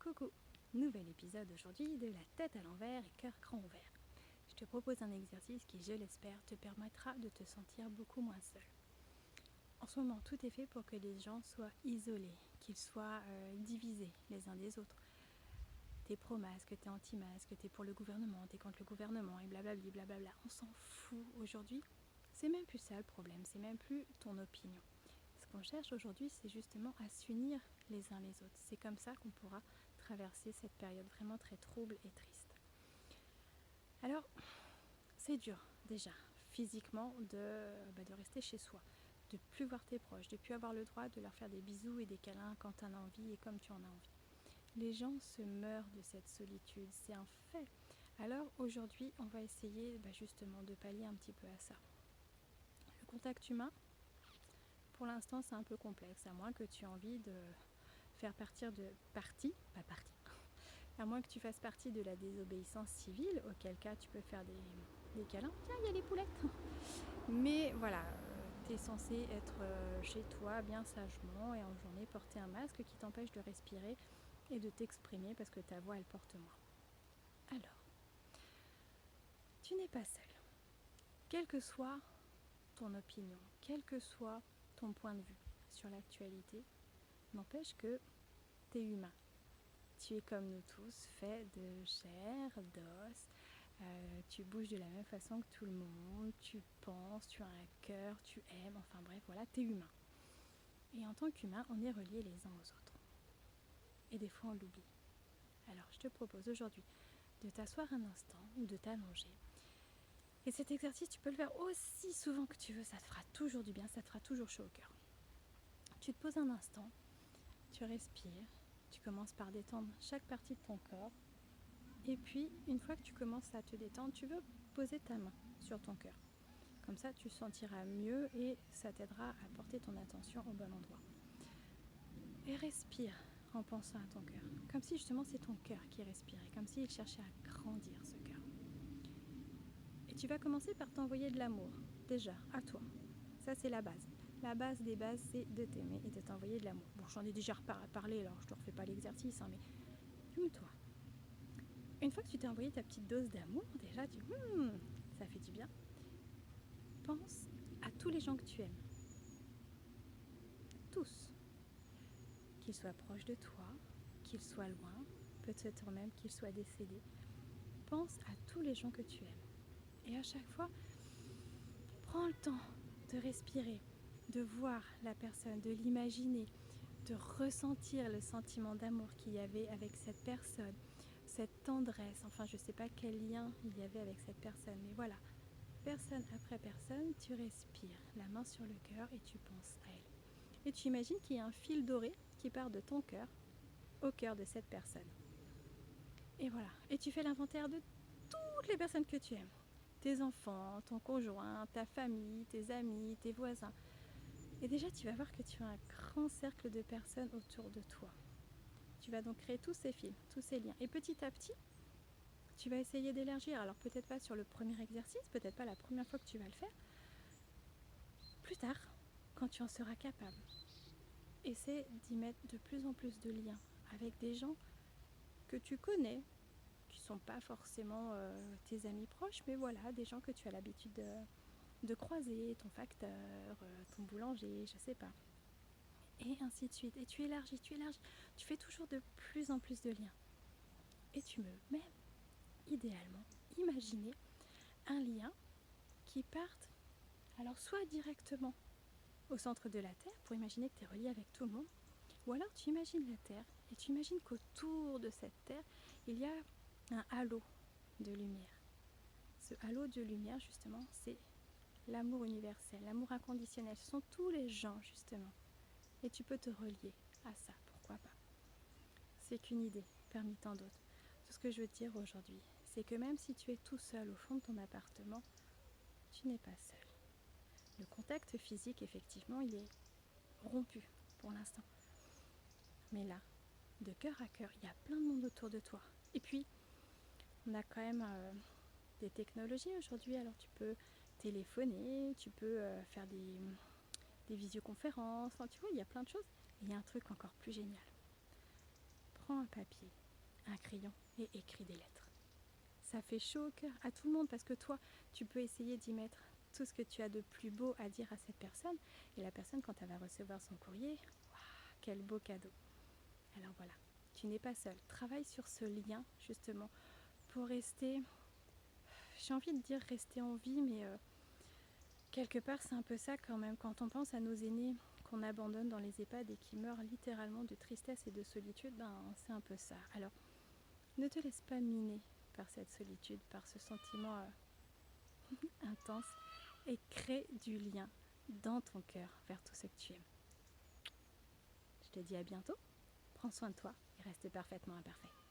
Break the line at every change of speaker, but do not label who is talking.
Coucou, nouvel épisode aujourd'hui de la tête à l'envers et cœur grand ouvert. Je te propose un exercice qui, je l'espère, te permettra de te sentir beaucoup moins seul. En ce moment, tout est fait pour que les gens soient isolés, qu'ils soient divisés les uns des autres. T'es pro-masque, t'es anti-masque, t'es pour le gouvernement, t'es contre le gouvernement et blablabla, blablabla. On s'en fout aujourd'hui. C'est même plus ça le problème, c'est même plus ton opinion. Ce qu'on cherche aujourd'hui, c'est justement à s'unir les uns les autres. C'est comme ça qu'on pourra traverser cette période vraiment très trouble et triste. Alors, c'est dur déjà, physiquement, de rester chez soi, de plus voir tes proches, de plus avoir le droit de leur faire des bisous et des câlins quand tu en as envie et comme tu en as envie. Les gens se meurent de cette solitude, c'est un fait. Alors aujourd'hui, on va essayer justement de pallier un petit peu à ça. Le contact humain, pour l'instant, c'est un peu complexe, à moins que tu aies envie de faire à moins que tu fasses partie de la désobéissance civile, auquel cas tu peux faire des câlins. Tiens, il y a les poulettes. Mais voilà, tu es censé être chez toi bien sagement et en journée porter un masque qui t'empêche de respirer et de t'exprimer parce que ta voix elle porte moins. Alors, tu n'es pas seul. Quelle que soit ton opinion, quel que soit ton point de vue sur l'actualité, n'empêche que tu es humain. Tu es comme nous tous, fait de chair, d'os, tu bouges de la même façon que tout le monde, tu penses, tu as un cœur, tu aimes, enfin bref, voilà, tu es humain. Et en tant qu'humain, on est reliés les uns aux autres. Et des fois, on l'oublie. Alors, je te propose aujourd'hui de t'asseoir un instant ou de t'allonger. Et cet exercice, tu peux le faire aussi souvent que tu veux, ça te fera toujours du bien, ça te fera toujours chaud au cœur. Tu te poses un instant, tu respires, tu commences par détendre chaque partie de ton corps. Et puis, une fois que tu commences à te détendre, tu veux poser ta main sur ton cœur. Comme ça, tu sentiras mieux et ça t'aidera à porter ton attention au bon endroit. Et respire en pensant à ton cœur. Comme si justement c'est ton cœur qui respirait, comme s'il cherchait à grandir ce cœur. Et tu vas commencer par t'envoyer de l'amour, déjà, à toi. Ça, c'est la base. La base des bases, c'est de t'aimer et de t'envoyer de l'amour. Bon, j'en ai déjà parlé, alors je ne te refais pas l'exercice, mais aime-toi. Une fois que tu t'es envoyé ta petite dose d'amour, déjà, ça fait du bien. Pense à tous les gens que tu aimes. Tous. Qu'ils soient proches de toi, qu'ils soient loin, peut-être même qu'ils soient décédés. Pense à tous les gens que tu aimes. Et à chaque fois, prends le temps de respirer, de voir la personne, de l'imaginer, de ressentir le sentiment d'amour qu'il y avait avec cette personne, cette tendresse, enfin je ne sais pas quel lien il y avait avec cette personne, mais voilà, personne après personne, tu respires, la main sur le cœur et tu penses à elle. Et tu imagines qu'il y a un fil doré qui part de ton cœur au cœur de cette personne. Et voilà, et tu fais l'inventaire de toutes les personnes que tu aimes. Tes enfants, ton conjoint, ta famille, tes amis, tes voisins. Et déjà, tu vas voir que tu as un grand cercle de personnes autour de toi. Tu vas donc créer tous ces fils, tous ces liens. Et petit à petit, tu vas essayer d'élargir. Alors peut-être pas sur le premier exercice, peut-être pas la première fois que tu vas le faire. Plus tard, quand tu en seras capable. Essaie d'y mettre de plus en plus de liens avec des gens que tu connais, qui ne sont pas forcément tes amis proches, mais voilà, des gens que tu as l'habitude de croiser, ton facteur, ton boulanger, je sais pas. Et ainsi de suite. Et tu élargis, tu fais toujours de plus en plus de liens. Et tu peux même, idéalement, imaginer un lien qui parte, alors soit directement au centre de la Terre, pour imaginer que tu es relié avec tout le monde, ou alors tu imagines la Terre, et tu imagines qu'autour de cette Terre, il y a un halo de lumière. Ce halo de lumière, justement, c'est l'amour universel, l'amour inconditionnel. Ce sont tous les gens, justement. Et tu peux te relier à ça, pourquoi pas. C'est qu'une idée, parmi tant d'autres. Tout ce que je veux te dire aujourd'hui, c'est que même si tu es tout seul au fond de ton appartement, tu n'es pas seul. Le contact physique, effectivement, il est rompu pour l'instant. Mais là, de cœur à cœur, il y a plein de monde autour de toi. Et puis, on a quand même des technologies aujourd'hui, alors tu peux téléphoner, tu peux faire des visioconférences, enfin, tu vois, il y a plein de choses. Et il y a un truc encore plus génial. prends un papier, un crayon et écris des lettres. Ça fait chaud au cœur à tout le monde parce que toi, tu peux essayer d'y mettre tout ce que tu as de plus beau à dire à cette personne. Et la personne, quand elle va recevoir son courrier, waouh, quel beau cadeau. Alors voilà, tu n'es pas seule. Travaille sur ce lien, justement, pour rester, j'ai envie de dire rester en vie, mais quelque part, c'est un peu ça quand même. Quand on pense à nos aînés qu'on abandonne dans les EHPAD et qui meurent littéralement de tristesse et de solitude, ben c'est un peu ça. Alors, ne te laisse pas miner par cette solitude, par ce sentiment intense et crée du lien dans ton cœur vers tout ce que tu aimes. Je te dis à bientôt, prends soin de toi et reste parfaitement imparfait.